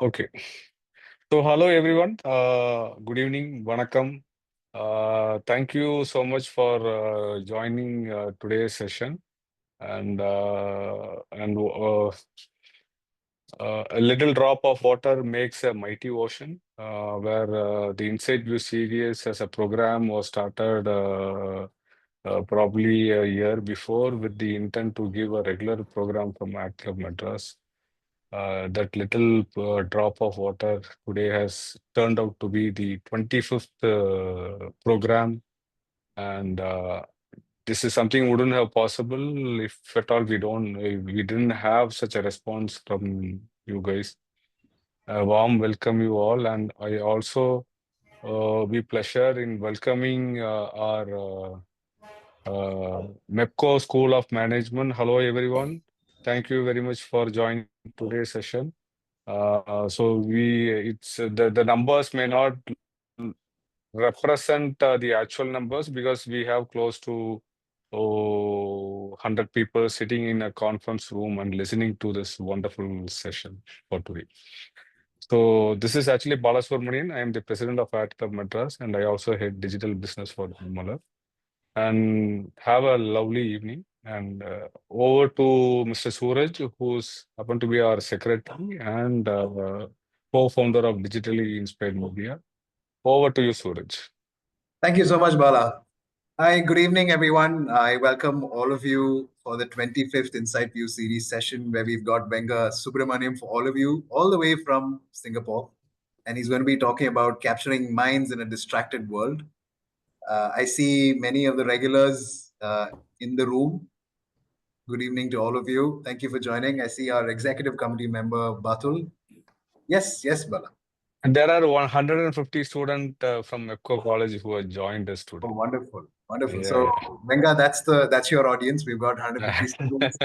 Okay. So, hello everyone. Good evening. Vanakkam. Thank you so much for joining today's session. And a little drop of water makes a mighty ocean. Where the InsightView series as a program was started probably a year before with the intent to give a regular program from Act Club Madras. That little drop of water today has turned out to be the 25th program, and this is something wouldn't have possible if at all we didn't have such a response from you guys. A warm welcome you all, and I also be pleasure in welcoming our MEPCO School of Management. Hello everyone. Thank you very much for joining today's session. So the numbers may not represent the actual numbers because we have close to 100 people sitting in a conference room and listening to this wonderful session for today. So this is actually Balasubramanian. I am the president of Art Club Madras, and I also head digital business for Malay. And have a lovely evening. And over to Mr. Suraj, who's happened to be our secretary and co-founder of Digitally Inspired Media. Over to you, Suraj. Thank you so much, Bala. Hi, good evening, everyone. I welcome all of you for the 25th InsightView series session where we've got Venga Subramaniam for all of you, all the way from Singapore. And he's going to be talking about capturing minds in a distracted world. I see many of the regulars in the room. Good evening to all of you. Thank you for joining. I see our executive committee member, Batul. Yes, Bala. And there are 150 students from MEPCO College who have joined us today. Oh, wonderful. Wonderful. Yeah, So, yeah. Venga, that's your audience. We've got 150 students,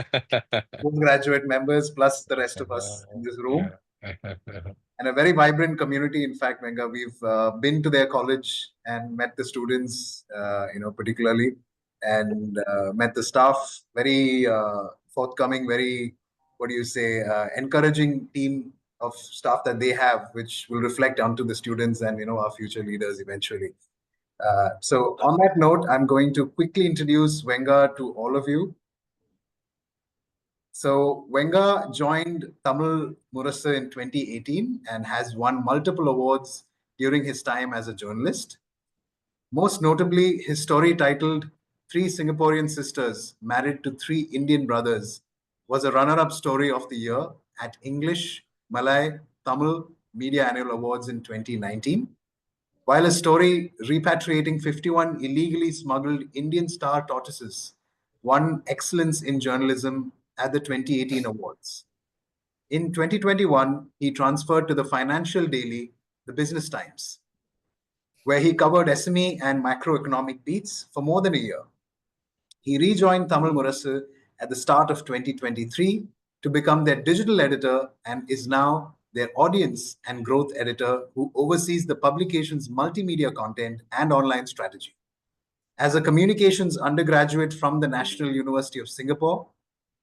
postgraduate members, plus the rest of us in this room. And a very vibrant community. In fact, Venga, we've been to their college and met the students, particularly, and met the staff. Very forthcoming, very, encouraging team of staff that they have, which will reflect onto the students and, our future leaders eventually. So on that note, I'm going to quickly introduce Venga to all of you. So Venga joined Tamil Murasu in 2018 and has won multiple awards during his time as a journalist. Most notably, his story titled Three Singaporean Sisters Married to Three Indian Brothers was a runner-up story of the year at English, Malay, Tamil Media Annual Awards in 2019. While his story, Repatriating 51 Illegally Smuggled Indian Star Tortoises, won Excellence in Journalism at the 2018 awards. In 2021, he transferred to the financial daily, The Business Times, where he covered SME and macroeconomic beats for more than a year. He rejoined Tamil Murasu at the start of 2023 to become their digital editor and is now their audience and growth editor who oversees the publication's multimedia content and online strategy. As a communications undergraduate from the National University of Singapore,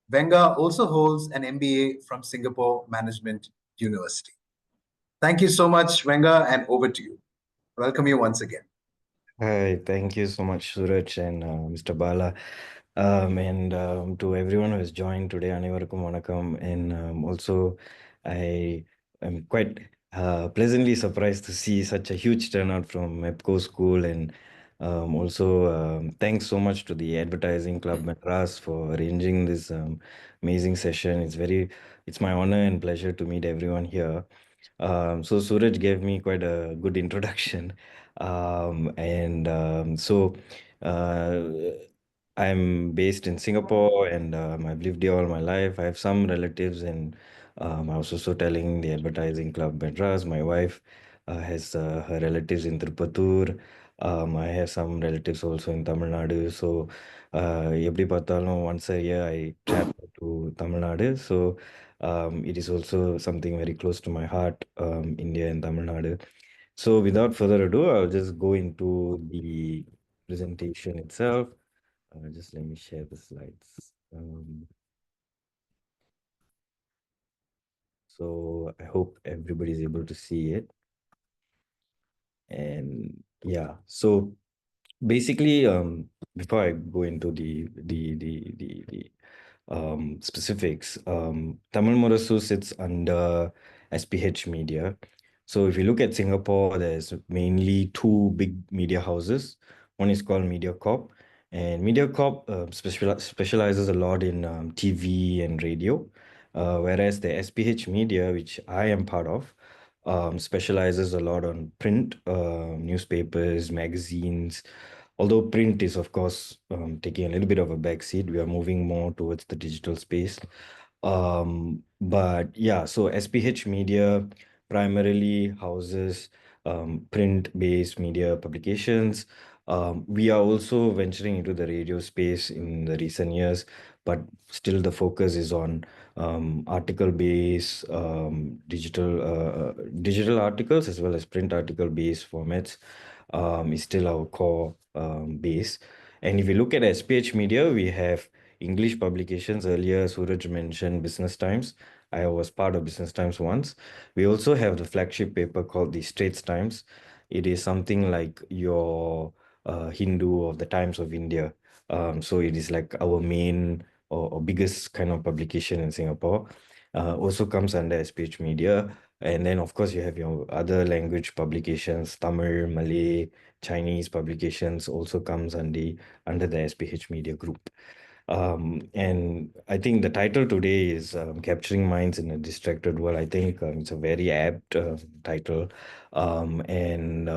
Venga also holds an MBA from Singapore Management University. Thank you so much, Venga, and over to you. Welcome you once again. Hi, thank you so much, Suraj and Mr. Bala. And to everyone who has joined today, Anevarukkum Vanakkam. And also, I am quite pleasantly surprised to see such a huge turnout from MEPCO School. And also, thanks so much to the Advertising Club Madras for arranging this amazing session. It's my honor and pleasure to meet everyone here. So Suraj gave me quite a good introduction. So I'm based in Singapore and I've lived here all my life. I have some relatives and I was also telling the Advertising Club Madras. My wife has her relatives in Tirupatur. I have some relatives also in Tamil Nadu. So எப்படி பார்த்தாலும் once a year I travel to Tamil Nadu. So it is also something very close to my heart, India and Tamil Nadu. So without further ado, I'll just go into the presentation itself. Just let me share the slides. So I hope everybody's able to see it. And yeah, so basically, before I go into the specifics, Tamil Murasu sits under SPH Media. So if you look at Singapore, there's mainly two big media houses. One is called MediaCorp, and MediaCorp specializes a lot in TV and radio, whereas the SPH Media, which I am part of, specializes a lot on print, newspapers, magazines. Although print is, of course, taking a little bit of a backseat, we are moving more towards the digital space. But yeah, so SPH Media primarily houses print-based media publications. We are also venturing into the radio space in the recent years, but still the focus is on article-based digital articles as well as print article-based formats is still our core base. And if you look at SPH Media, we have English publications. Earlier, Suraj mentioned Business Times. I was part of Business Times once. We also have the flagship paper called the Straits Times. It is something like your Hindu of the Times of India. So it is like our main or biggest kind of publication in Singapore. Also comes under SPH Media. And then, of course, you have your other language publications, Tamil, Malay, Chinese publications also comes under the SPH Media Group. And I think the title today is Capturing Minds in a Distracted World. I think it's a very apt title. And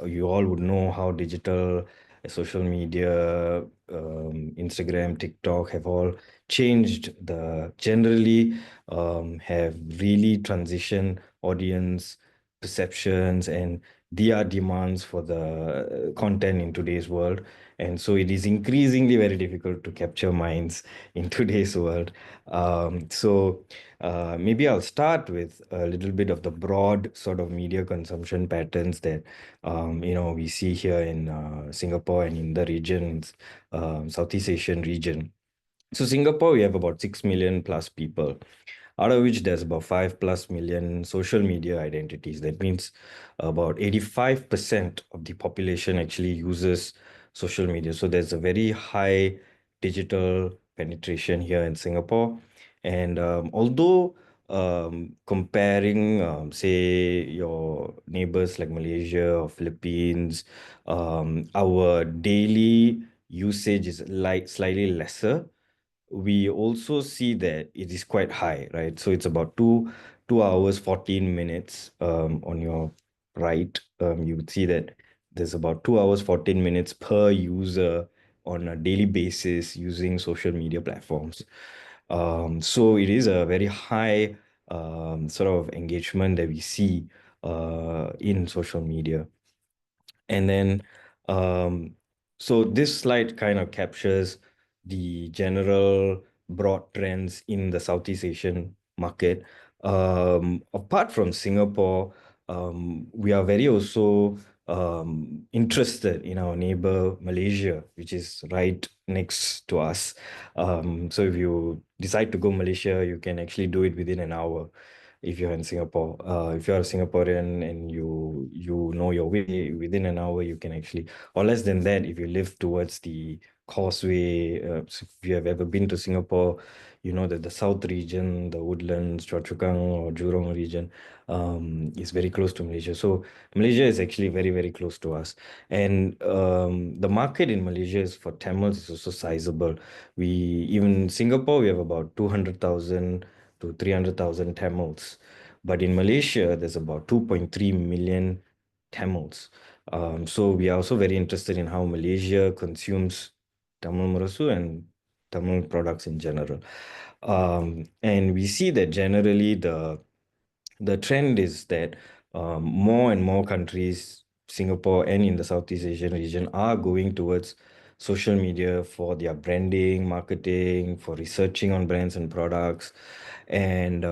you all would know how digital social media, Instagram, TikTok have all changed generally have really transitioned audience perceptions and their demands for the content in today's world. And so it is increasingly very difficult to capture minds in today's world. So maybe I'll start with a little bit of the broad sort of media consumption patterns that we see here in Singapore and in the regions, Southeast Asian region. So Singapore, we have about 6 million plus people, out of which there's about 5+ million social media identities. That means about 85% of the population actually uses social media. So there's a very high digital penetration here in Singapore. And although comparing, say, your neighbors like Malaysia or Philippines, our daily usage is like slightly lesser, we also see that it is quite high, right? So it's about 2 hours 14 minutes on your right. You would see that there's about 2 hours 14 minutes per user on a daily basis using social media platforms. So it is a very high sort of engagement that we see in social media. And then, so this slide kind of captures the general broad trends in the Southeast Asian market. Apart from Singapore, we are very also interested in our neighbor Malaysia, which is right next to us. So if you decide to go Malaysia, you can actually do it within an hour if you're in Singapore. If you're a Singaporean and you know your way, within an hour you can actually, or less than that, if you live towards the Causeway. So if you have ever been to Singapore, you know that the South region, the Woodlands, Choa Chu Kang or Jurong region, is very close to Malaysia. So Malaysia is actually very, very close to us. And the market in Malaysia is for Tamils is also sizable. Even in Singapore, we have about 200,000 to 300,000 Tamils. But in Malaysia, there's about 2.3 million Tamils. So we are also very interested in how Malaysia consumes Tamil Murasu and Tamil products in general. And we see that generally the trend is that more and more countries, Singapore and in the Southeast Asian region, are going towards social media for their branding, marketing, for researching on brands and products. And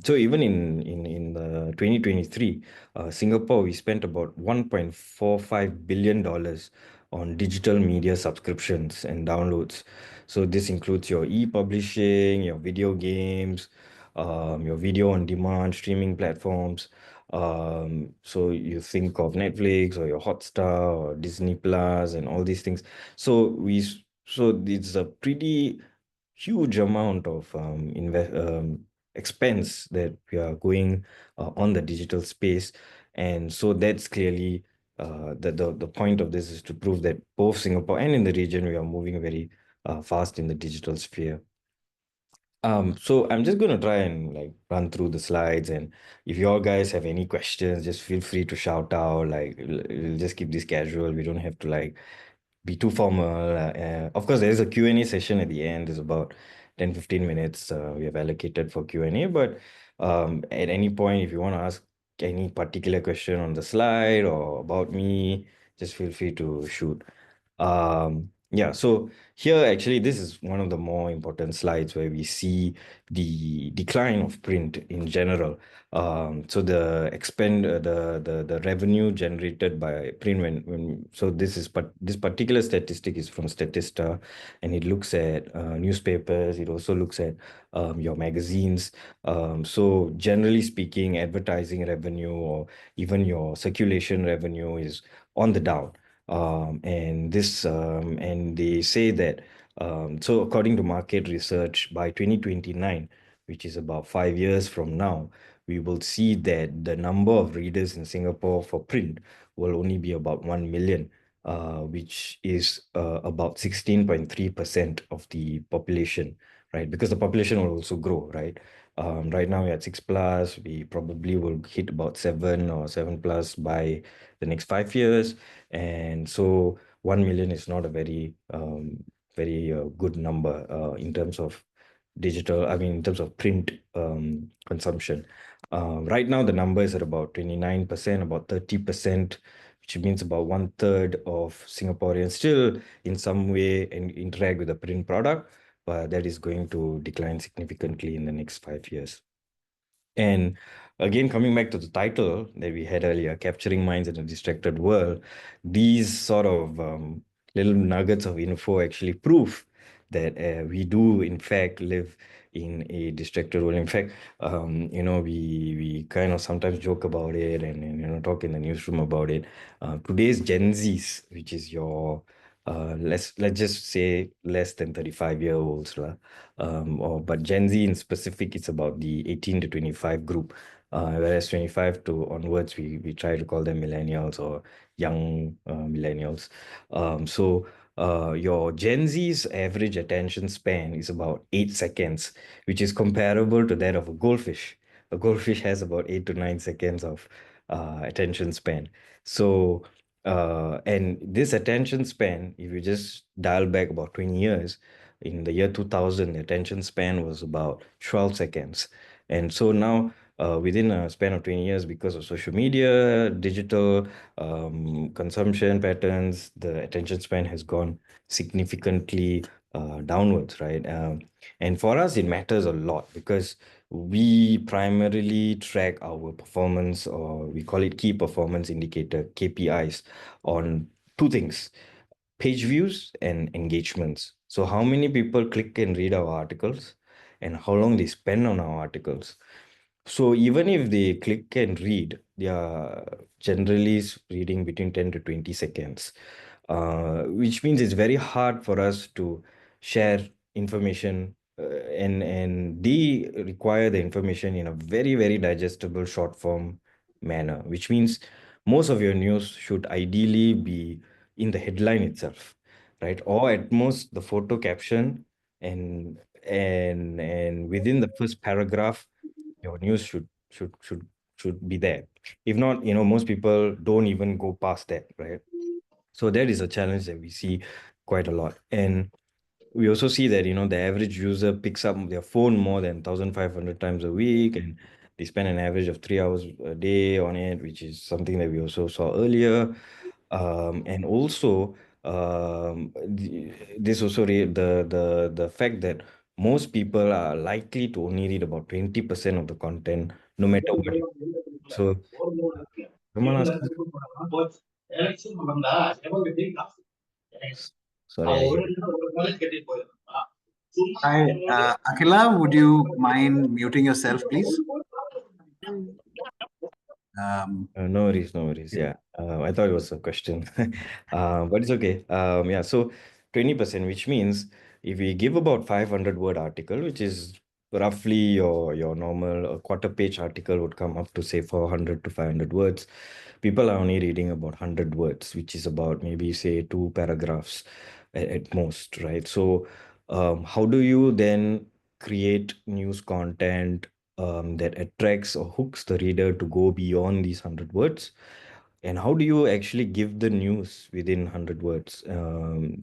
so even in the 2023, Singapore, we spent about $1.45 billion on digital media subscriptions and downloads. So this includes your e-publishing, your video games, your video on demand, streaming platforms. So you think of Netflix or your Hotstar or Disney Plus and all these things. So it's a pretty huge amount of expense that we are going on the digital space. And so that's clearly the point of this is to prove that both Singapore and in the region, we are moving very fast in the digital sphere. So I'm just gonna try and like run through the slides, and if you all guys have any questions, just feel free to shout out. Like we'll just keep this casual. We don't have to like be too formal. Of course, there's a Q&A session at the end. There's about 10-15 minutes we have allocated for Q&A. But at any point, if you want to ask any particular question on the slide or about me, just feel free to shoot. Yeah, so here actually this is one of the more important slides where we see the decline of print in general. So the revenue generated by print when so this particular statistic is from Statista, and it looks at newspapers. It also looks at your magazines. So generally speaking, advertising revenue or even your circulation revenue is on the down. And they say that so according to market research, by 2029, which is about 5 years from now, we will see that the number of readers in Singapore for print will only be about 1 million, which is about 16.3% of the population, right? Because the population will also grow, right? Right now we're at 6+, we probably will hit about 7 or 7+ by the next 5 years. And so 1 million is not a very good number in terms of in terms of print consumption. Right now, the number is at about 29%, about 30%, which means about 1/3 of Singaporeans still in some way interact with the print product, but that is going to decline significantly in the next 5 years. And again, coming back to the title that we had earlier, Capturing Minds in a Distracted World, these sort of little nuggets of info actually prove that we do, in fact, live in a distracted world. In fact, we kind of sometimes joke about it and talk in the newsroom about it. Today's Gen Zs, which is your let's just say less than 35-year-olds, but Gen Z in specific, it's about the 18 to 25 group, whereas 25 to onwards, we try to call them millennials or young millennials. Your Gen Z's average attention span is about 8 seconds, which is comparable to that of a goldfish. A goldfish has about 8 to 9 seconds of attention span. So and this attention span, if you just dial back about 20 years, in the year 2000, the attention span was about 12 seconds. And so now, within a span of 20 years, because of social media, digital consumption patterns, the attention span has gone significantly downwards, right? And for us, it matters a lot because we primarily track our performance, or we call it key performance indicator, KPIs, on two things: page views and engagements. So how many people click and read our articles and how long they spend on our articles. So even if they click and read, they are generally reading between 10 to 20 seconds, which means it's very hard for us to share information, and they require the information in a very, very digestible short form manner, which means most of your news should ideally be in the headline itself, right? Or at most the photo caption, and within the first paragraph, your news should be there. If not, most people don't even go past that, right? So that is a challenge that we see quite a lot. And we also see that, the average user picks up their phone more than 1,500 times a week, and they spend an average of 3 hours a day on it, which is something that we also saw earlier. And also, this also the fact that most people are likely to only read about 20% of the content, no matter what. So, someone asked, sorry, Hi, Akhila, would you mind muting yourself, please? No worries, no worries. Yeah, I thought it was a question, but it's okay. Yeah, so 20%, which means if we give about 500-word article, which is roughly your normal quarter-page article would come up to say 400 to 500 words. People are only reading about 100 words, which is about maybe say 2 paragraphs at most, right? So, how do you then create news content that attracts or hooks the reader to go beyond these 100 words? And how do you actually give the news within 100 words?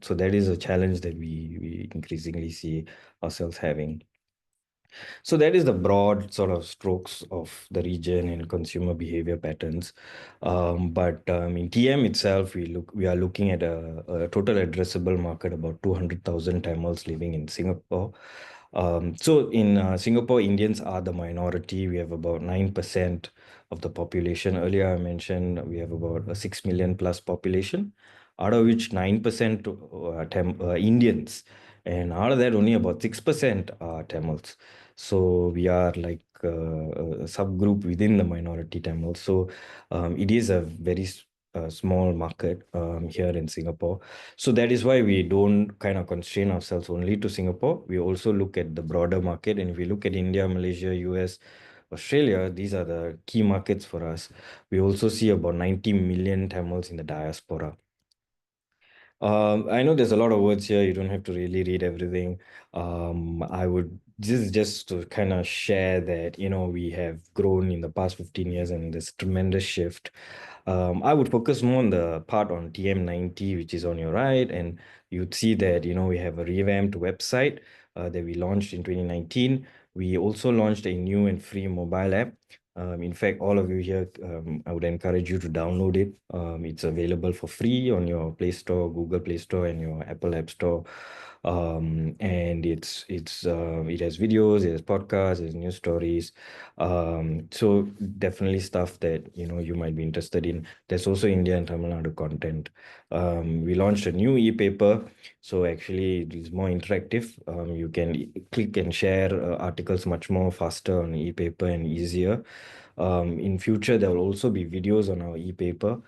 So that is a challenge that we increasingly see ourselves having. So that is the broad sort of strokes of the region and consumer behavior patterns. But in TM itself, we are looking at a total addressable market about 200,000 Tamils living in Singapore. So in Singapore, Indians are the minority. We have about 9% of the population. Earlier, I mentioned we have about a 6 million plus population, out of which 9% Indians. And out of that, only about 6% are Tamils. So we are like a subgroup within the minority Tamils. So it is a very small market here in Singapore. So that is why we don't kind of constrain ourselves only to Singapore. We also look at the broader market. And if we look at India, Malaysia, US, Australia, these are the key markets for us. We also see about 90 million Tamils in the diaspora. I know there's a lot of words here. You don't have to really read everything. I would just to kind of share that, we have grown in the past 15 years and this tremendous shift. I would focus more on the part on TM90, which is on your right, and you'd see that, we have a revamped website that we launched in 2019. We also launched a new and free mobile app. In fact, all of you here, I would encourage you to download it. It's available for free on your Play Store, Google Play Store, and your Apple App Store. And it has videos, it has podcasts, it has news stories. So definitely stuff that you might be interested in. There's also India and Tamil Nadu content. We launched a new e-paper, so actually it is more interactive. You can click and share articles much more faster on e-paper and easier. In future, there will also be videos on our e-paper.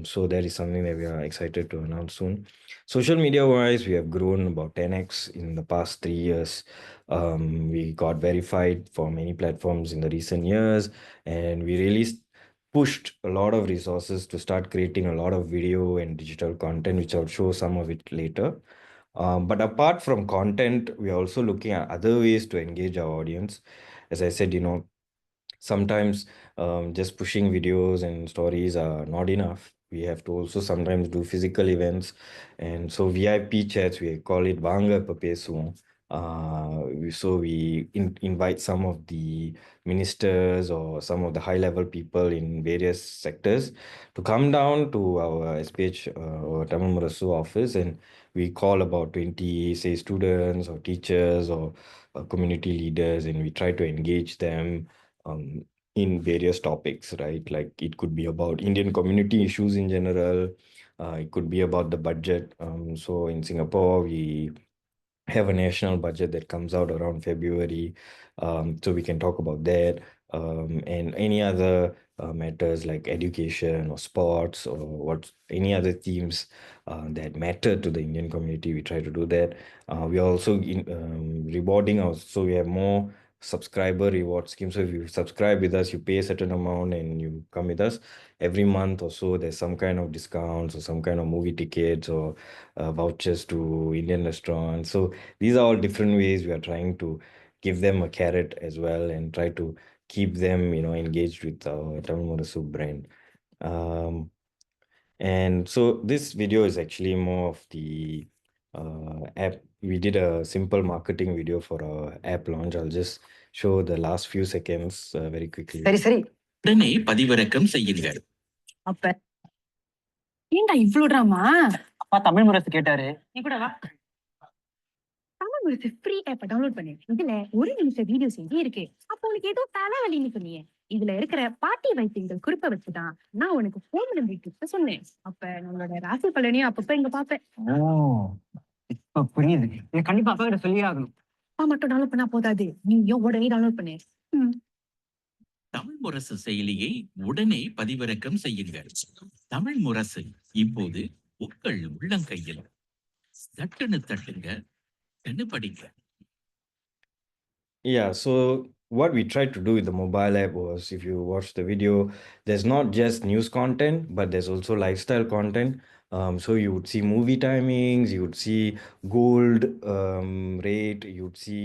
So that is something that we are excited to announce soon. Social media wise, we have grown about 10x in the past 3 years. We got verified for many platforms in the recent years, and we really pushed a lot of resources to start creating a lot of video and digital content, which I'll show some of it later. But apart from content, we are also looking at other ways to engage our audience. As I said, sometimes just pushing videos and stories are not enough. We have to also sometimes do physical events. And so VIP chats, we call it Vanga இப்ப பேசுவோம். So we invite some of the ministers or some of the high level people in various sectors to come down to our SPH or Tamil Murasu office, and we call about 20 say students or teachers or community leaders, and we try to engage them in various topics, right? Like it could be about Indian community issues in general. It could be about the budget. So in Singapore, we have a national budget that comes out around February. So we can talk about that, and any other matters like education or sports or any other themes that matter to the Indian community. We try to do that. We are also rewarding so we have more subscriber reward scheme. So if you subscribe with us, you pay a certain amount and you come with us every month or so. There's some kind of discounts or some kind of movie tickets or vouchers to Indian restaurants. So these are all different ways we are trying to give them a carrot as well and try to keep them, engaged with our Tamil Murasu brand. And so this video is actually more of the app. We did a simple marketing video for our app launch. I'll just show the last few seconds very quickly. சரி உடனே பதிவிறக்கம் செய்யுங்கள். அப்ப ஏண்டா இவ்ளோ drama? அப்பா தமிழ் முரசு கேட்டாரு. நீ கூட வா. Tamil Murasu free app download பண்ணு. இதுல ஒரு நிமிஷம் வீடியோ செய்தி இருக்கு. அப்போ உனக்கு ஏதோ தலைவலின்னு சொன்னியே. இதுல இருக்கிற பாட்டி வைத்தியங்கள் குறிப்பை வச்சுதான் நான் உனக்கு ஹோம் ரெமெடி டிப்ஸ் சொன்னேன். அப்ப நம்மளோட ராசி பலனையும் அப்பப்ப இங்க பாப்பேன். இப்ப புரியுது. இதை கண்டிப்பா அப்பா கிட்ட சொல்லியே ஆகணும். அப்பா மட்டும் டவுன்லோட் பண்ணா போதாது, நீயும் உடனே டவுன்லோட் பண்ணு. தமிழ் முரசு செயலியை உடனே பதிவிறக்கம் செய்யுங்கள். தமிழ் முரசு இப்போது உங்கள் உள்ளங்கையில். தட்டுன்னு தட்டுங்க, படிங்க. Yeah, so what we tried to do with the mobile app was, if you watch the video, there's not just news content, but there's also lifestyle content. So you would see movie timings, you would see gold rate, you would see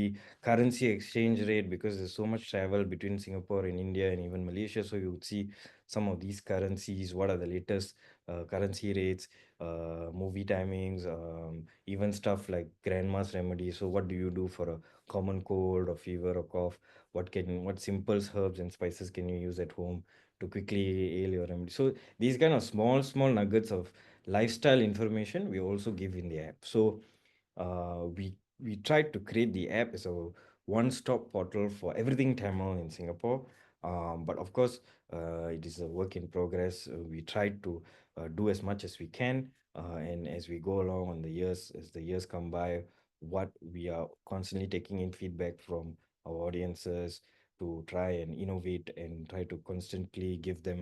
currency exchange rate, because there's so much travel between Singapore and India and even Malaysia. So you would see some of these currencies, what are the latest currency rates, movie timings, even stuff like grandma's remedy. So what do you do for a common cold or fever or cough? What simple herbs and spices can you use at home to quickly ail your remedy? So these kind of small nuggets of lifestyle information we also give in the app. So we tried to create the app as a one-stop portal for everything Tamil in Singapore. But of course, it is a work in progress. We tried to do as much as we can, and as we go along on the years, as the years come by, what we are constantly taking in feedback from our audiences to try and innovate and try to constantly give them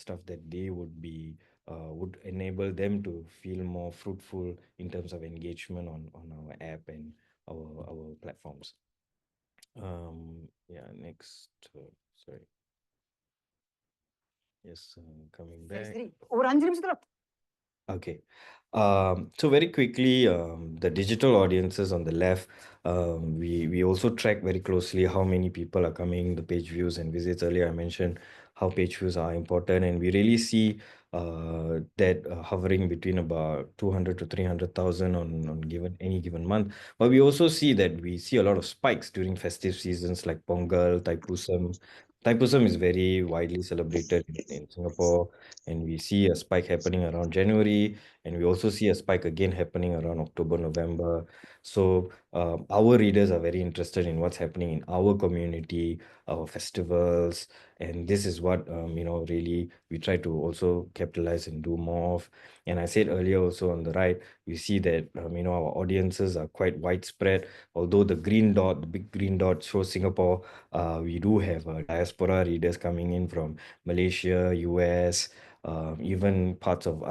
stuff that they would enable them to feel more fruitful in terms of engagement on our app and our platforms. Yeah, next. Sorry. Yes, coming back. ஒரு 5 நிமிஷத்துல Okay. So very quickly, the digital audiences on the left, we also track very closely how many people are coming, the page views and visits. Earlier I mentioned how page views are important, and we really see that hovering between about 200 to 300,000 on any given month. But we also see that we see a lot of spikes during festive seasons like Pongal, Thaipusam. Thaipusam is very widely celebrated in Singapore, and we see a spike happening around January, and we also see a spike again happening around October, November. So our readers are very interested in what's happening in our community, our festivals, and this is what really we try to also capitalize and do more of. And I said earlier also on the right, we see that our audiences are quite widespread. Although the big green dot shows Singapore, we do have diaspora readers coming in from Malaysia, US, even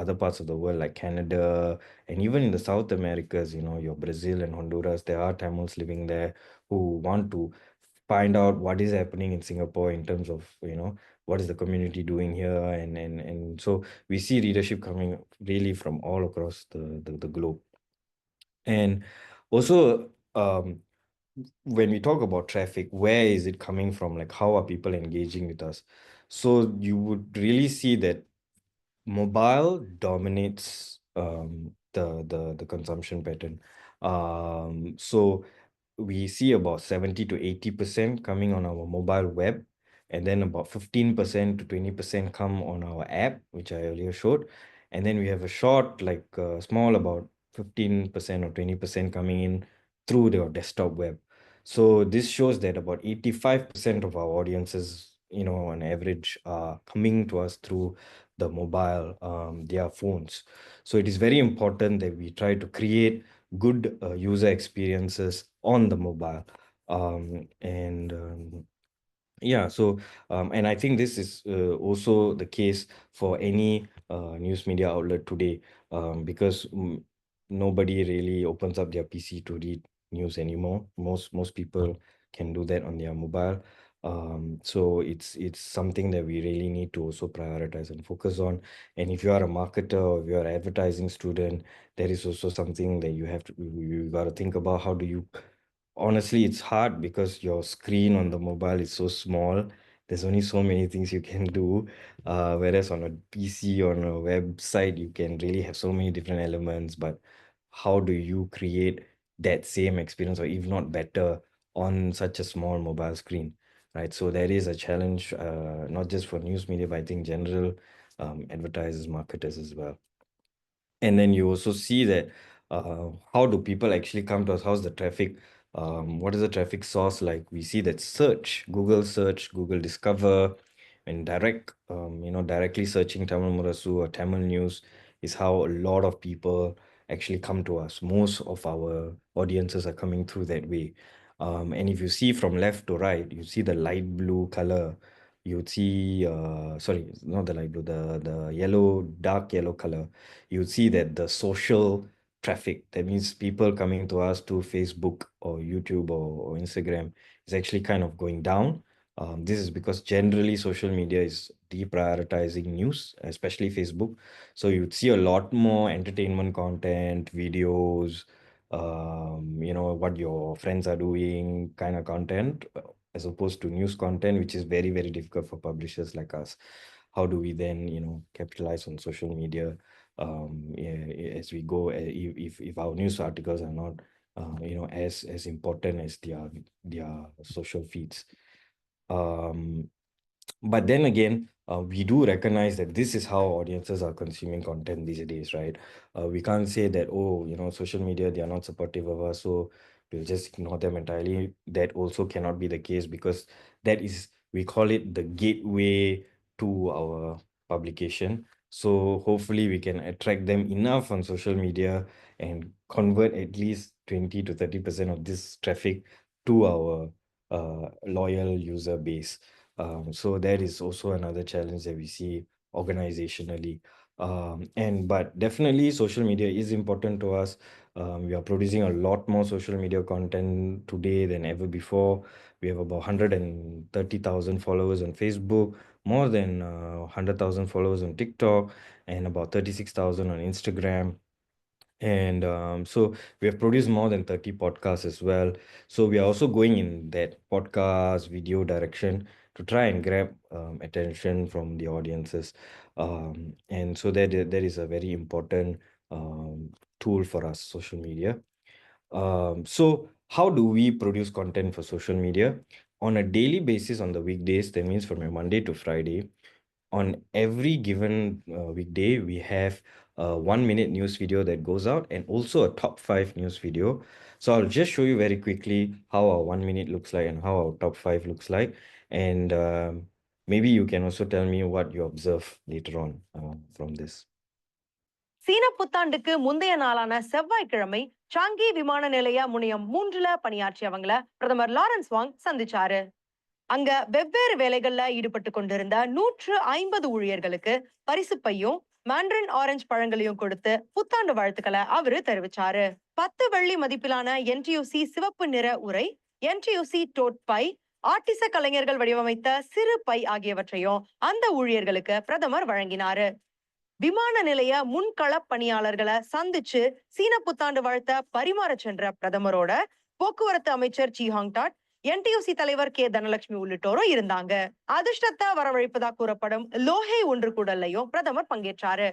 other parts of the world like Canada, and even in the South Americas, your Brazil and Honduras, there are Tamils living there who want to find out what is happening in Singapore in terms of, what is the community doing here, and so we see readership coming really from all across the globe. And also, when we talk about traffic, where is it coming from? Like, how are people engaging with us? So you would really see that mobile dominates the consumption pattern. So we see about 70 to 80% coming on our mobile web, and then about 15% to 20% come on our app, which I earlier showed. And then we have a short, like small, about 15% or 20% coming in through the desktop web. So this shows that about 85% of our audiences, on average, are coming to us through the mobile, their phones. So it is very important that we try to create good user experiences on the mobile. Yeah, so and I think this is also the case for any news media outlet today, because nobody really opens up their PC to read news anymore. Most people can do that on their mobile. So it's something that we really need to also prioritize and focus on. And if you are a marketer or if you are an advertising student, that is also something that you got to think about. How do you Honestly, it's hard because your screen on the mobile is so small. There's only so many things you can do. Whereas on a PC, on a website, you can really have so many different elements. But how do you create that same experience, or if not better, on such a small mobile screen, right? So that is a challenge, not just for news media, but I think general advertisers, marketers as well. And then you also see that how do people actually come to us? How's the traffic? What is the traffic source like? We see that search, Google Discover, and directly searching Tamil Murasu or Tamil news is how a lot of people actually come to us. Most of our audiences are coming through that way. And if you see from left to right, you see the light blue color. You would see, sorry, not the light blue, the yellow, dark yellow color. You would see that the social traffic, that means people coming to us to Facebook or YouTube or Instagram, is actually kind of going down. This is because generally social media is deprioritizing news, especially Facebook. So you'd see a lot more entertainment content, videos, what your friends are doing kind of content, as opposed to news content, which is very, very difficult for publishers like us. How do we then, capitalize on social media as we go, if our news articles are not, as important as their social feeds. But then again, we do recognize that this is how audiences are consuming content these days, right? We can't say that, oh, social media, they are not supportive of us, so we'll just ignore them entirely. That also cannot be the case, because that is, we call it the gateway to our publication. So hopefully we can attract them enough on social media and convert at least 20 to 30% of this traffic to our loyal user base. So that is also another challenge that we see organizationally. But definitely social media is important to us. We are producing a lot more social media content today than ever before. We have about 130,000 followers on Facebook, more than 100,000 followers on TikTok, and about 36,000 on Instagram. And so we have produced more than 30 podcasts as well. So we are also going in that podcast video direction to try and grab attention from the audiences. And so that is a very important tool for us, social media. So how do we produce content for social media? On a daily basis, on the weekdays, that means from a Monday to Friday, on every given weekday, we have a 1 minute news video that goes out, and also a top 5 news video. So I'll just show you very quickly how our 1 minute looks like and how our top 5 looks like. And maybe you can also tell me what you observe later on from this. சீன புத்தாண்டுக்கு முந்தைய நாளான செவ்வாய்க்கிழமை Changi விமான நிலைய முனையம் 3ல பணியாற்றியவங்கள பிரதமர் Lawrence வாங் சந்திச்சாரு. அங்க வெவ்வேறு வேலைகள்ல ஈடுபட்டு கொண்டிருந்த 150 ஊழியர்களுக்கு பரிசு பையும் மாண்ட்ரின் ஆரஞ்சு பழங்களையும் கொடுத்து புத்தாண்டு வாழ்த்துக்களை அவரு தெரிவிச்சாரு. 10 வெள்ளி மதிப்பிலான என்டியூசி சிவப்பு நிற உரை, என்டியூசி டோட் பை, ஆர்டிச கலைஞர்கள் வடிவமைத்த சிறு பை ஆகியவற்றையும் அந்த ஊழியர்களுக்கு பிரதமர் வழங்கினாரு. விமான நிலைய முன்கள பணியாளர்களை சந்திச்சு சீன புத்தாண்டு வாழ்த்த பரிமாற சென்ற பிரதமரோட போக்குவரத்து அமைச்சர் சி ஹாங் டாட், என்டியூசி தலைவர் கே தனலட்சுமி உள்ளிட்டோரும் இருந்தாங்க. அதிர்ஷ்டத்தை வரவழைப்பதா கூறப்படும் லோஹே ஒன்று கூடல்லையும் பிரதமர் பங்கேற்றாரு.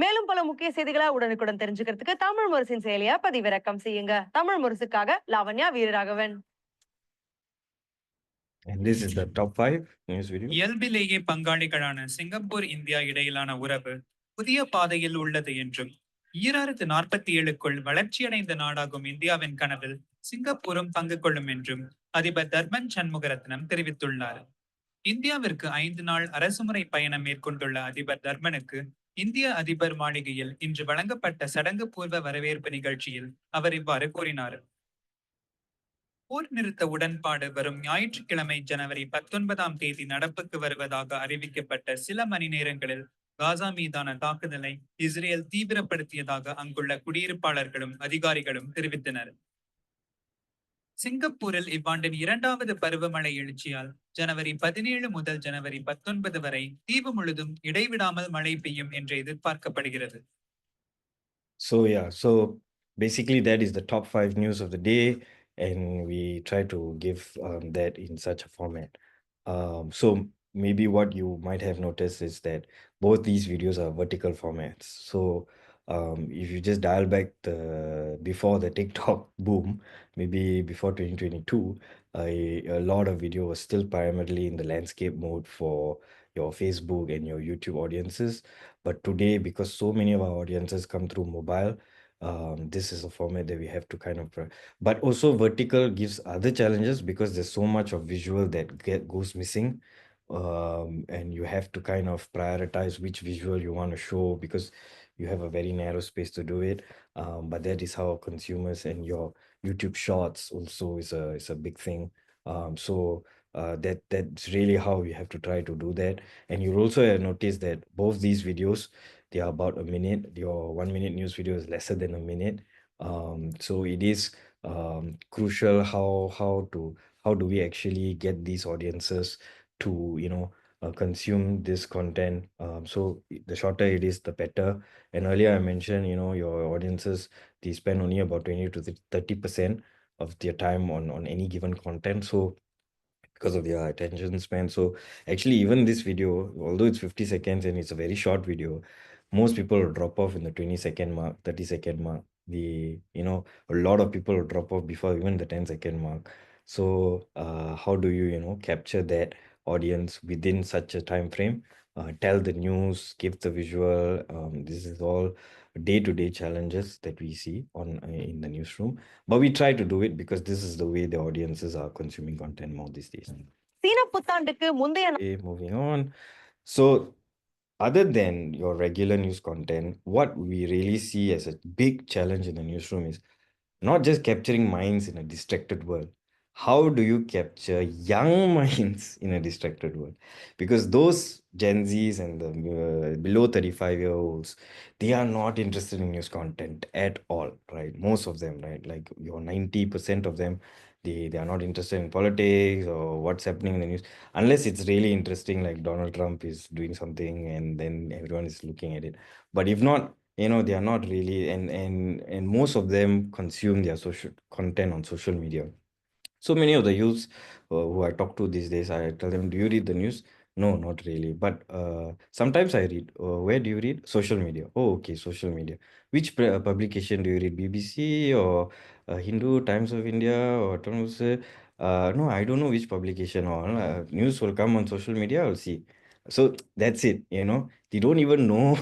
மேலும் பல முக்கிய செய்திகளை உடனுக்குடன் தெரிஞ்சுக்கிறதுக்கு தமிழ் முரசின் செயலியை பதிவிறக்கம் செய்யுங்க. தமிழ் முரசுக்காக Lavanya Veeraraghavan. And this is the top 5 news video. இயல்பிலேயே பங்காளிகளான சிங்கப்பூர் இந்தியா இடையிலான உறவு புதிய பாதையில் உள்ளது என்றும் 2047க்குள் வளர்ச்சியடைந்த நாடாகும் இந்தியாவின் கனவில் சிங்கப்பூரும் பங்கு கொள்ளும் என்றும் அதிபர் தர்மன் சண்முகரத்னம் தெரிவித்துள்ளார். இந்தியாவிற்கு 5 நாள் அரசுமுறை பயணம் மேற்கொண்டுள்ள அதிபர் தர்மனுக்கு இந்திய அதிபர் மாளிகையில் இன்று வழங்கப்பட்ட சடங்கு பூர்வ வரவேற்பு நிகழ்ச்சியில் அவர் இவ்வாறு கூறினார். போர் நிறுத்த உடன்பாடு வரும் ஞாயிற்றுக்கிழமை ஜனவரி 19ஆம் தேதி நடப்புக்கு வருவதாக அறிவிக்கப்பட்ட சில மணி நேரங்களில் காசா மீதான தாக்குதலை இஸ்ரேல் தீவிரப்படுத்தியதாக அங்குள்ள குடியிருப்பாளர்களும் அதிகாரிகளும் தெரிவித்தனர். சிங்கப்பூரில் இவ்வாண்டின் 2வது பருவமழை எழுச்சியால் ஜனவரி 17 முதல் ஜனவரி 19 வரை தீவு முழுதும் இடைவிடாமல் மழை பெய்யும் என்று எதிர்பார்க்கப்படுகிறது. So basically that is the top 5 news of the day, and we try to give that in such a format. So maybe what you might have noticed is that both these videos are vertical formats. So if you just dial back before the TikTok boom, maybe before 2022, a lot of video was still primarily in the landscape mode for your Facebook and your YouTube audiences. But today, because so many of our audiences come through mobile, this is a format that we have to kind of but also vertical gives other challenges, because there's so much of visual that goes missing, and you have to kind of prioritize which visual you want to show, because you have a very narrow space to do it. But that is how consumers, and your YouTube Shorts also is a big thing. That's really how you have to try to do that. And you'll also have noticed that both these videos, they are about a minute. Your 1 minute news video is lesser than a minute. So it is crucial how do we actually get these audiences to consume this content. So the shorter it is, the better. And earlier I mentioned, your audiences, they spend only about 20 to 30% of their time on any given content. So because of their attention span. So actually, even this video, although it's 50 seconds and it's a very short video, most people will drop off in the 20-second mark, 30-second mark. A lot of people will drop off before even the 10-second mark. So how do you capture that audience within such a time frame? Tell the news, give the visual. This is all day-to-day challenges that we see in the newsroom. But we try to do it because this is the way the audiences are consuming content more these days. சீன புத்தாண்டுக்கு முந்தைய Okay, moving on. So, other than your regular news content, what we really see as a big challenge in the newsroom is not just capturing minds in a distracted world. How do you capture young minds in a distracted world? Because those Gen Zs and the below 35-year-olds, they are not interested in news content at all, right? Most of them, right? Like your 90% of them, they are not interested in politics or what's happening in the news, unless it's really interesting, like Donald Trump is doing something and then everyone is looking at it. But if not, they are not really, and most of them consume their social content on social media. So many of the youths who I talk to these days, I tell them, do you read the news? No, not really. But sometimes I read. Where do you read? Social media. Oh, okay, social media. Which publication do you read? BBC or Hindu, Times of India, or Tamil Murasu? No, I don't know which publication. All news will come on social media. I'll see. So that's it. They don't even know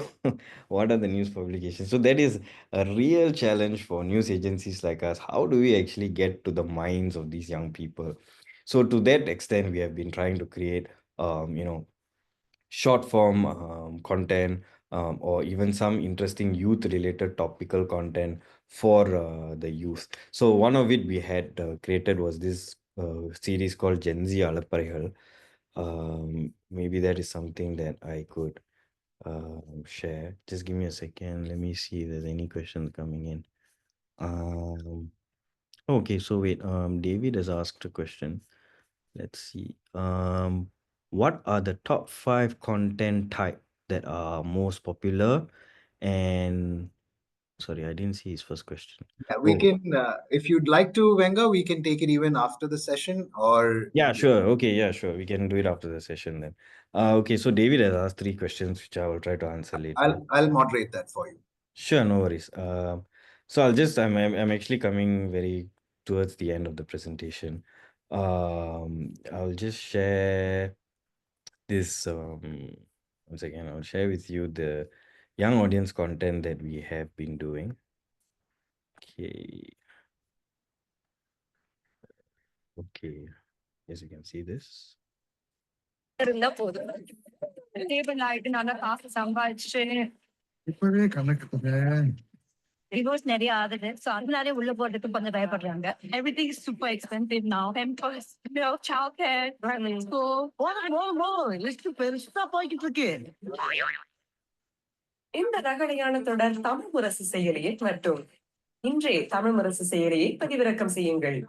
what are the news publications. So that is a real challenge for news agencies like us. How do we actually get to the minds of these young people? So to that extent, we have been trying to create, short form content, or even some interesting youth related topical content for the youth. So one of it we had created was this series called Gen Z Alaparaigal. Maybe that is something that I could share. Just give me a second. Let me see if there's any questions coming in. Okay, so wait. David has asked a question. Let's see. What are the top 5 content type that are most popular? And sorry, I didn't see his first question. Yeah, we Oh, can, if you'd like to, Venga, we can take it even after the session, or yeah, sure. Okay, yeah, sure. We can do it after the session then. Okay, so David has asked 3 questions, which I will try to answer later. I'll moderate that for you. Sure, no worries. So I'm actually coming very towards the end of the presentation. I'll just share this. Once again, I'll share with you the young audience content that we have been doing. Okay. Okay. As you can see this. இருந்தா போதும் table ஆயிட்டு நல்லா காசு சம்பாதிச்சு இப்பவே கணக்கு divorce நிறைய ஆகுது சோ அதனாலே உள்ள போறதுக்கு கொஞ்சம் பயப்படுறாங்க எவ்ரிதிங் இஸ் சூப்பர் எக்ஸ்பென்சிவ் நவ tempers child care school list பெருசா போய்கிட்டு இருக்கு இந்த ரகளையான தொடர் தமிழ் முரசு செயலியை மற்றும் இன்றைய தமிழ் முரசு செயலியை பதிவிறக்கம் செய்யுங்கள்.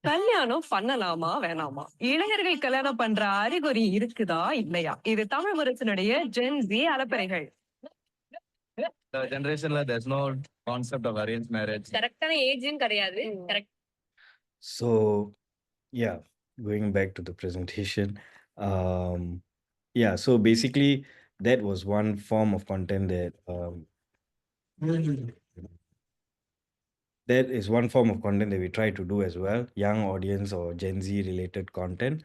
கல்யாணம் பண்ணலாமா வேணாமா? இளைஞர்கள் கல்யாணம் பண்ற அறிகுறி இருக்குதா இல்லையா? இது தமிழ் முரசினுடைய ஜென் ஜி அலப்பறைகள். The generationல there's no concept of arranged marriage. கரெக்டான ஏஜும் கிடையாது. So yeah, going back to the presentation. Yeah, so basically that was one form of content that is one form of content that we try to do as well, young audience or Gen Z related content.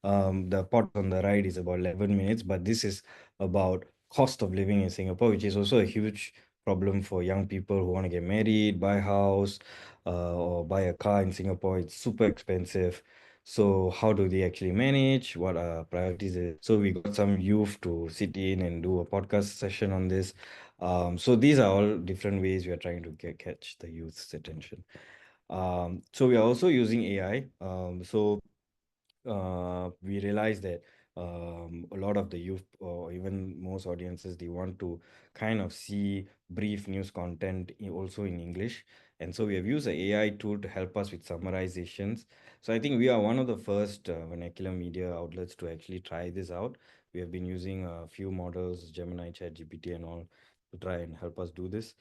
The pot on the right is about 11 minutes, but this is about cost of living in Singapore, which is also a huge problem for young people who want to get married, buy a house, or buy a car in Singapore. It's super expensive. So how do they actually manage? What are priorities? So we got some youth to sit in and do a podcast session on this. So these are all different ways we are trying to catch the youth's attention. So we are also using AI. We realize that a lot of the youth, or even most audiences, they want to kind of see brief news content also in English. And so we have used an AI tool to help us with summarizations. So I think we are one of the first vernacular media outlets to actually try this out. We have been using a few models, Gemini, ChatGPT, and all, to try and help us do this.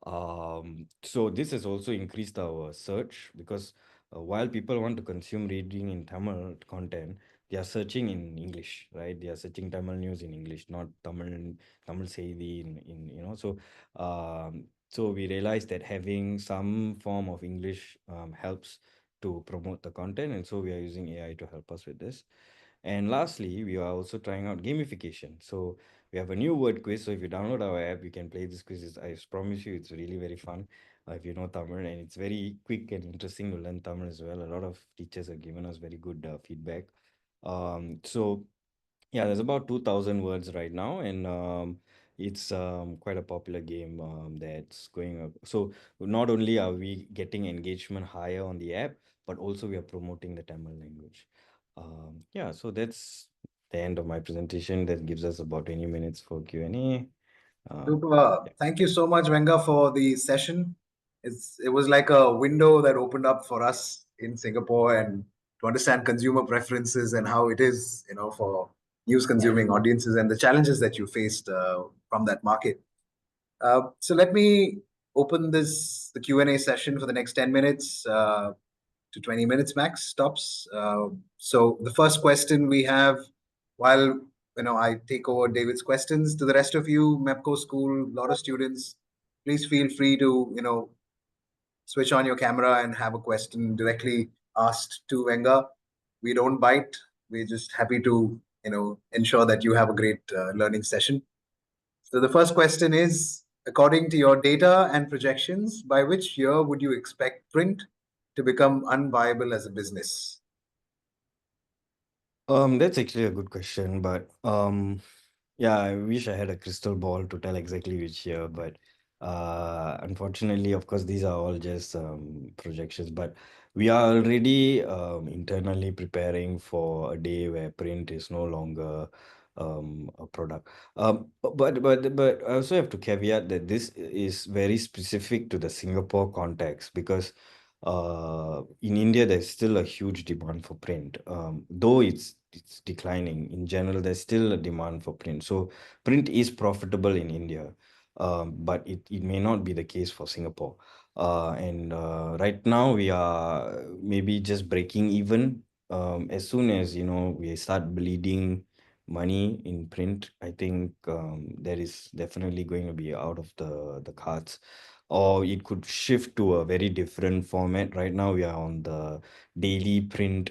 So this has also increased our search, because while people want to consume reading in Tamil content, they are searching in English, right? They are searching Tamil news in English, not Tamil Seidi so we realized that having some form of English helps to promote the content, and so we are using AI to help us with this. And lastly, we are also trying out gamification. So we have a new word quiz. So if you download our app, you can play this quiz. I promise you, it's really very fun if you know Tamil, and it's very quick and interesting to learn Tamil as well. A lot of teachers have given us very good feedback. So yeah, there's about 2,000 words right now, and it's quite a popular game that's going up. So not only are we getting engagement higher on the app, but also we are promoting the Tamil language. Yeah, so that's the end of my presentation. That gives us about 20 minutes for Q&A. Super. Thank you so much, Venga, for the session. It was like a window that opened up for us in Singapore and to understand consumer preferences and how it is, for news consuming audiences and the challenges that you faced from that market. So let me open the Q&A session for the next 10 minutes to 20 minutes max tops. So the first question we have, while I take over David's questions, to the rest of you, MEPCO school, a lot of students, please feel free to switch on your camera and have a question directly asked to Venga. We don't bite. We're just happy to ensure that you have a great learning session. So the first question is, according to your data and projections, by which year would you expect print to become unviable as a business? That's actually a good question, but yeah, I wish I had a crystal ball to tell exactly which year, but unfortunately, of course, these are all just projections. But we are already internally preparing for a day where print is no longer a product. But I also have to caveat that this is very specific to the Singapore context, because in India, there's still a huge demand for print. Though it's declining in general, there's still a demand for print. So print is profitable in India, but it may not be the case for Singapore. And right now we are maybe just breaking even. As soon as we start bleeding money in print, I think that is definitely going to be out of the cards, or it could shift to a very different format. Right now we are on the daily print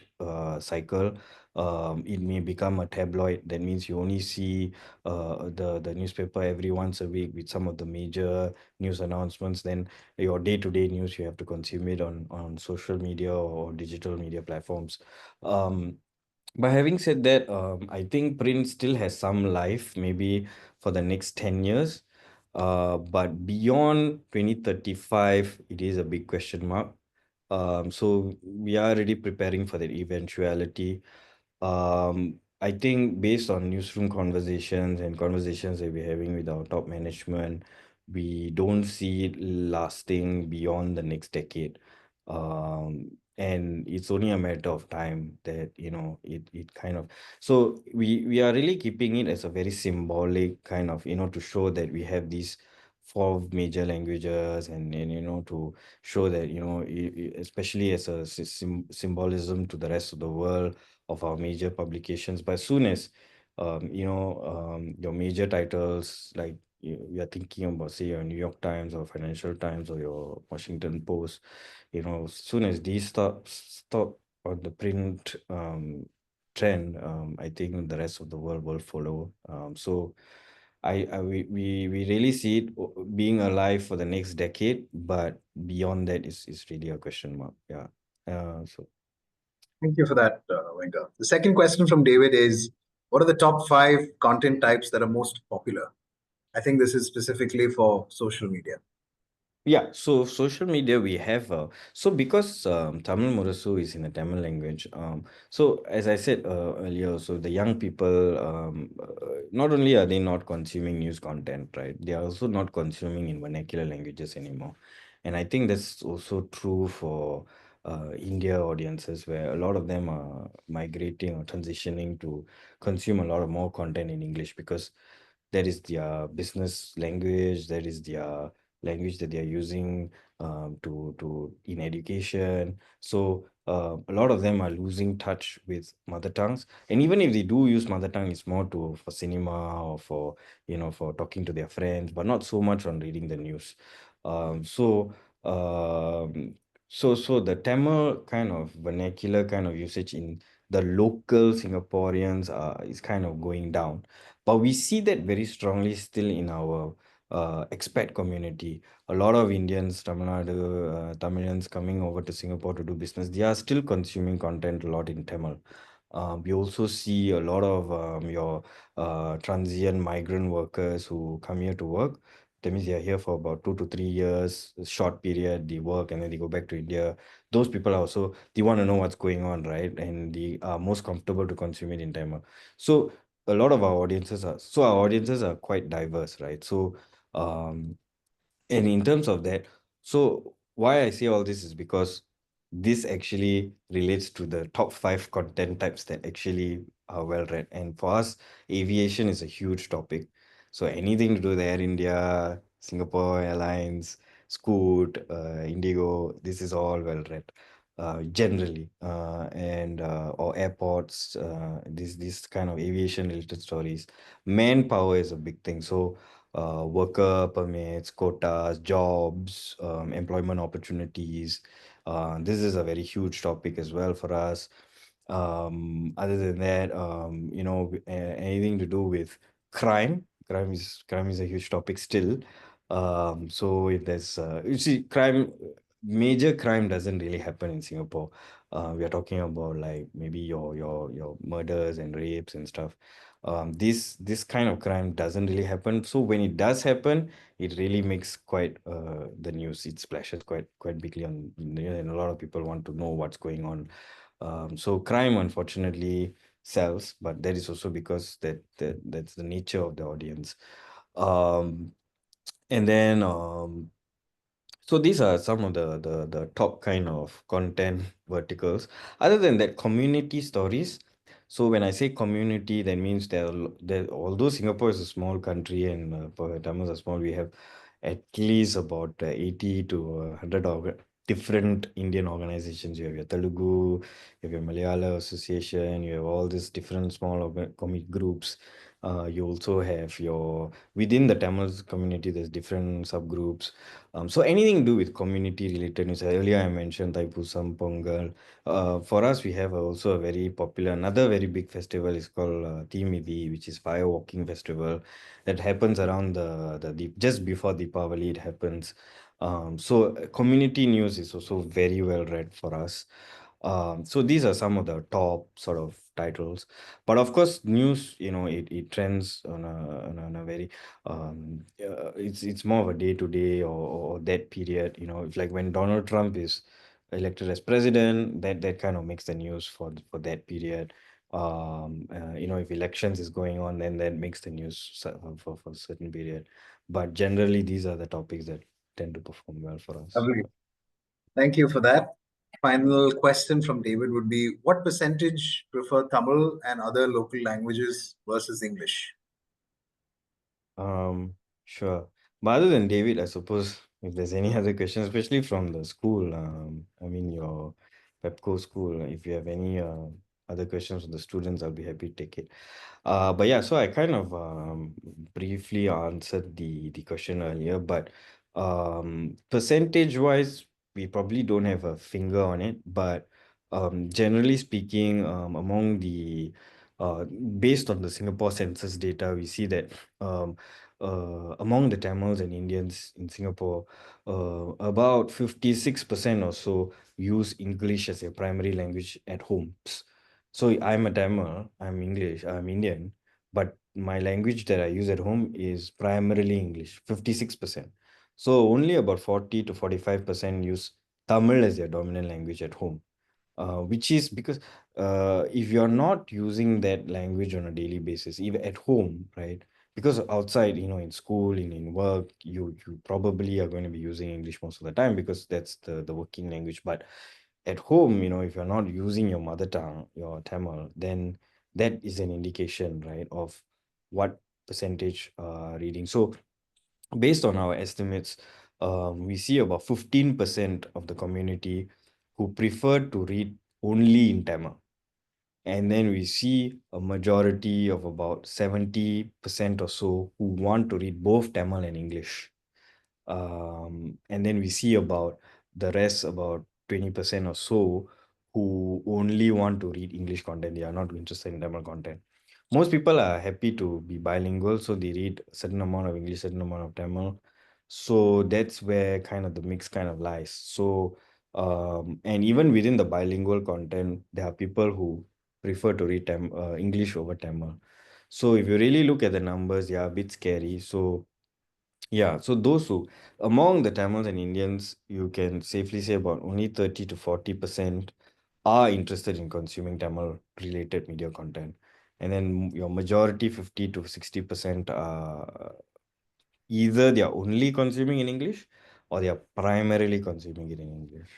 cycle. It may become a tabloid. That means you only see the newspaper every once a week with some of the major news announcements. Then your day-to-day news, you have to consume it on social media or digital media platforms. But having said that, I think print still has some life, maybe for the next 10 years. But beyond 2035, it is a big question mark. So we are already preparing for that eventuality. I think based on newsroom conversations and conversations that we're having with our top management, we don't see it lasting beyond the next decade. And it's only a matter of time that it kind of, so we are really keeping it as a very symbolic kind of, to show that we have these four major languages, and to show that especially as a symbolism to the rest of the world of our major publications. But as soon as your major titles, like you are thinking about, say, your New York Times or Financial Times or your Washington Post, as soon as these stop on the print trend, I think the rest of the world will follow. So we really see it being alive for the next decade, but beyond that is really a question mark. Yeah. So Thank you for that, Venga. The second question from David is, what are the top 5 content types that are most popular? I think this is specifically for social media. Yeah, so social media we have so because Tamil Murasu is in the Tamil language. So as I said earlier, so the young people not only are they not consuming news content, right? They are also not consuming in vernacular languages anymore, and I think that's also true for India audiences, where a lot of them are migrating or transitioning to consume a lot of more content in English because that is their business language, that is their language that they are using to in education. So a lot of them are losing touch with mother tongues, and even if they do use mother tongue, it's more to for cinema or for for talking to their friends, but not so much on reading the news. Um, so the Tamil kind of vernacular kind of usage in the local Singaporeans is kind of going down, but we see that very strongly still in our expat community. A lot of Indians, Tamil Nadu, Tamilians coming over to Singapore to do business, they are still consuming content a lot in Tamil. We also see a lot of your transient migrant workers who come here to work. That means they are here for about 2 to 3 years, a short period, they work and then they go back to India. Those people are also, they want to know what's going on, right? And they are most comfortable to consume it in Tamil. So a lot of our audiences are quite diverse, right? So and in terms of that, so why I say all this is because this actually relates to the top 5 content types that actually are well read. And for us, aviation is a huge topic. So anything to do with Air India, Singapore Airlines, Scoot, Indigo, this is all well read. Generally, and or airports, this kind of aviation related stories. Manpower is a big thing. So worker permits, quotas, jobs, employment opportunities. This is a very huge topic as well for us. Other than that, anything to do with crime. Crime is a huge topic still. So if there's you see crime, major crime doesn't really happen in Singapore. We are talking about like maybe your murders and rapes and stuff. This kind of crime doesn't really happen. So when it does happen, it really makes quite the news. It splashes quite bigly on, and a lot of people want to know what's going on. So crime, unfortunately, sells, but that is also because that's the nature of the audience. Um, and then so these are some of the top kind of content verticals. Other than that, community stories. So when I say community, that means there although Singapore is a small country and Tamils are small, we have at least about 80 to 100 different Indian organizations. You have your Telugu, you have your Malayalam Association, you have all these different small comic groups. You also have your within the Tamil community, there's different subgroups. So anything to do with community related news. Earlier I mentioned Thaipusam, Pongal. For us, we have also a very popular, another very big festival is called Teemidi, which is fire walking festival that happens around just before Deepavali. It happens. So community news is also very well read for us. So these are some of the top sort of titles, but of course, news, it trends on a very it's more of a day to day or that period. It's like when Donald Trump is elected as president, that kind of makes the news for that period. If elections is going on, then that makes the news for a certain period. But generally, these are the topics that tend to perform well for us. Lovely. Thank you for that. Final question from David would be, what percentage prefer Tamil and other local languages versus English? Sure. But other than David, I suppose if there's any other questions, especially from the school, I mean your Pepco school, if you have any other questions from the students, I'll be happy to take it. But yeah, so I kind of briefly answered the question earlier, but percentage wise, we probably don't have a finger on it, but generally speaking, among the based on the Singapore census data, we see that among the Tamils and Indians in Singapore, about 56% or so use English as a primary language at homes. So I'm a Tamil, I'm English, I'm Indian, but my language that I use at home is primarily English, 56%. So only about 40 to 45% use Tamil as their dominant language at home, which is because if you're not using that language on a daily basis, even at home, right? Because outside, in school, in work, you probably are going to be using English most of the time because that's the working language. But at home, if you're not using your mother tongue, your Tamil, then that is an indication, right, of what percentage reading. So based on our estimates, we see about 15% of the community who prefer to read only in Tamil. And then we see a majority of about 70% or so who want to read both Tamil and English. And then we see about the rest, about 20% or so, who only want to read English content. They are not interested in Tamil content. Most people are happy to be bilingual, so they read a certain amount of English, certain amount of Tamil. So that's where kind of the mix kind of lies. So, and even within the bilingual content, there are people who prefer to read English over Tamil. So if you really look at the numbers, they are a bit scary. So yeah, so those who, among the Tamils and Indians, you can safely say about only 30 to 40% are interested in consuming Tamil related media content. And then your majority, 50 to 60%, are either they are only consuming in English or they are primarily consuming it in English.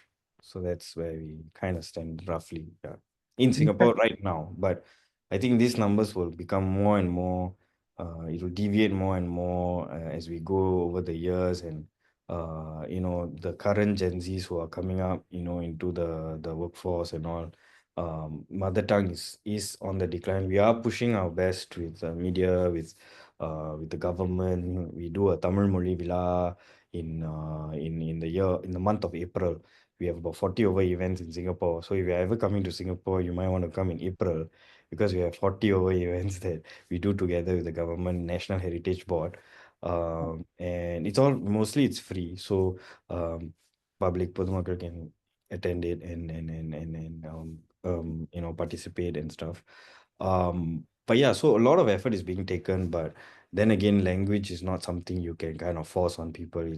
So that's where we kind of stand roughly, yeah, in Singapore right now. But I think these numbers will become more and more, it will deviate more and more as we go over the years. And the current Gen Zs who are coming up, into the workforce and all, mother tongue is on the decline. We are pushing our best with media, with the government. We do a Tamil Moli Villa in the month of April. We have about 40 over events in Singapore. So if you're ever coming to Singapore, you might want to come in April because we have 40 over events that we do together with the government National Heritage Board. And it's free. So public பொதுமக்கள் can attend it and participate and stuff. But yeah, so a lot of effort is being taken, but then again, language is not something you can kind of force on people.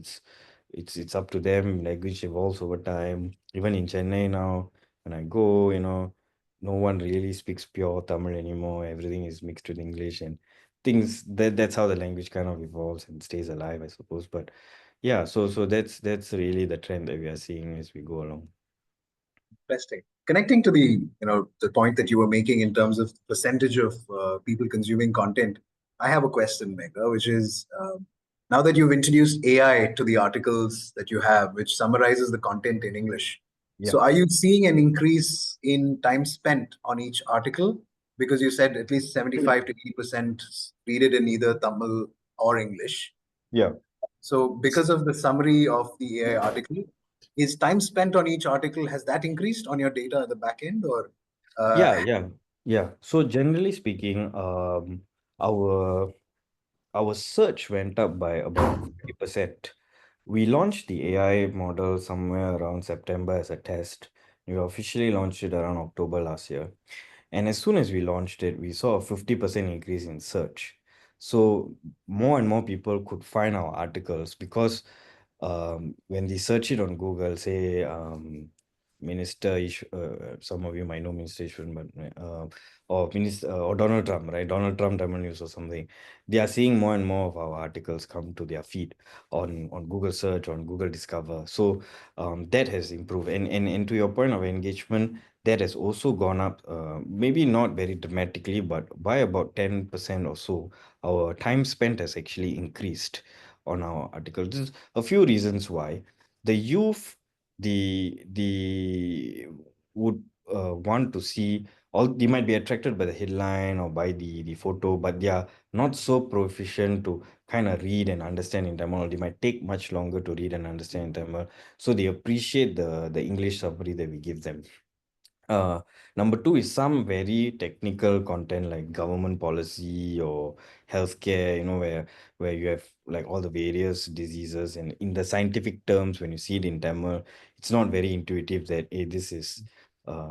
It's up to them. Language evolves over time. Even in Chennai now, when I go, no one really speaks pure Tamil anymore. Everything is mixed with English and things. That's how the language kind of evolves and stays alive, I suppose. But yeah, so that's really the trend that we are seeing as we go along. Interesting. Connecting to the point that you were making in terms of percentage of people consuming content, I have a question, Venga, which is now that you've introduced AI to the articles that you have, which summarizes the content in English. Yeah. So are you seeing an increase in time spent on each article? Because you said at least 75 to 80% read it in either Tamil or English. Yeah. So because of the summary of the AI article, is time spent on each article, has that increased on your data at the back end or? Yeah. So generally speaking, our search went up by about 50%. We launched the AI model somewhere around September as a test. We officially launched it around October last year. And as soon as we launched it, we saw a 50% increase in search. So more and more people could find our articles because when they search it on Google, say some of you might know Minister Ishwan, but or Minister or Donald Trump, right? Donald Trump Tamil News or something. They are seeing more and more of our articles come to their feed on Google Search, on Google Discover. So that has improved. And to your point of engagement, that has also gone up, maybe not very dramatically, but by about 10% or so. Our time spent has actually increased on our articles. There's a few reasons why. The youth, the would want to see they might be attracted by the headline or by the photo, but they are not so proficient to kind of read and understand in Tamil. They might take much longer to read and understand in Tamil. So they appreciate the English summary that we give them. Number two is some very technical content like government policy or healthcare, where you have like all the various diseases, and in the scientific terms, when you see it in Tamil, it's not very intuitive that this is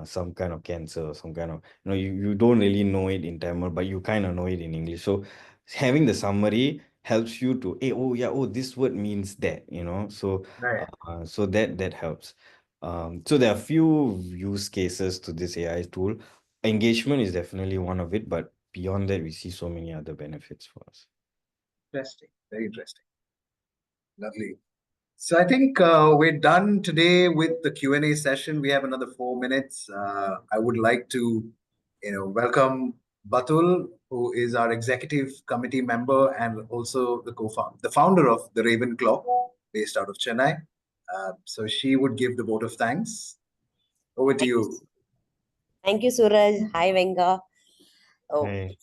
some kind of cancer, some kind of, you don't really know it in Tamil, but you kind of know it in English. So having the summary helps you to, hey, oh yeah, oh, this word means that, so Right. so that helps. So there are few use cases to this AI tool. Engagement is definitely one of it, but beyond that, we see so many other benefits for us. Interesting. Very interesting. Lovely. So I think we're done today with the Q&A session. We have another 4 minutes. I would like to, welcome Batul, who is our executive committee member and also the founder of the Ravenclaw, based out of Chennai. So she would give the vote of thanks. Over to you. Thank you, Suraj. Hi, Venga. Oh, Hey.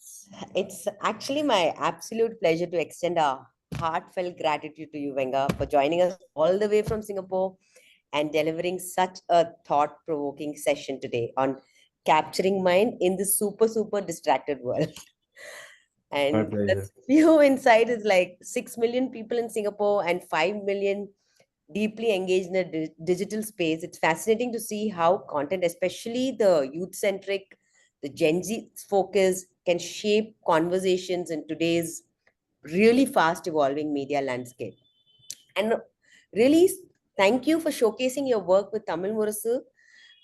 it's actually my absolute pleasure to extend a heartfelt gratitude to you, Venga, for joining us all the way from Singapore and delivering such a thought-provoking session today on capturing mind in this super, super distracted world. My And the pleasure. few insight is like 6 million people in Singapore and 5 million deeply engaged in a digital space. It's fascinating to see how content, especially the youth-centric, the Gen Z focus, can shape conversations in today's really fast evolving media landscape. And really, thank you for showcasing your work with Tamil Murasu,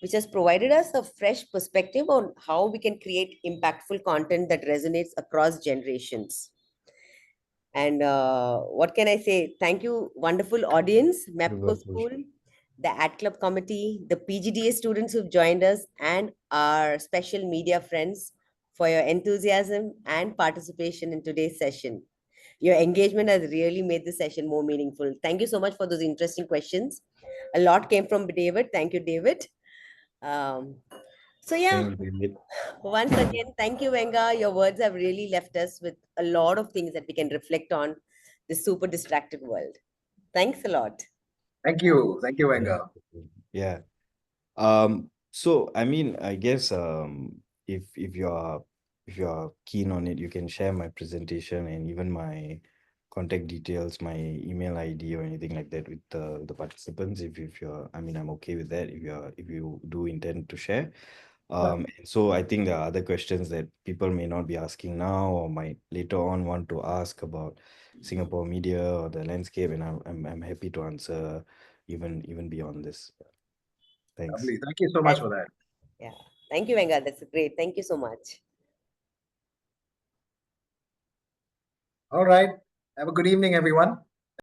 which has provided us a fresh perspective on how we can create impactful content that resonates across generations. And what can I say? Thank you, wonderful audience, MEPCO School, the Ad Club Committee, the PGDA students who've joined us, and our special media friends for your enthusiasm and participation in today's session. Your engagement has really made the session more meaningful. Thank you so much for those interesting questions. A lot came from David. Thank you, David. So yeah, Thanks, David. once again, thank you, Venga. Your words have really left us with a lot of things that we can reflect on this super distracted world. Thanks a lot. Thank you. Thank you, Venga. Yeah. So I mean, I guess if you're keen on it, you can share my presentation and even my contact details, my email ID or anything like that with the participants. If you're, I mean, I'm okay with that if you do intend to share. And so I think there are other questions that people may not be asking now or might later on want to ask about Singapore media or the landscape, and I'm happy to answer even beyond this. Thanks. Lovely. Thank you so much for that. Yeah. Thank you, Venga. That's great. Thank you so much. All right. Have a good evening, everyone.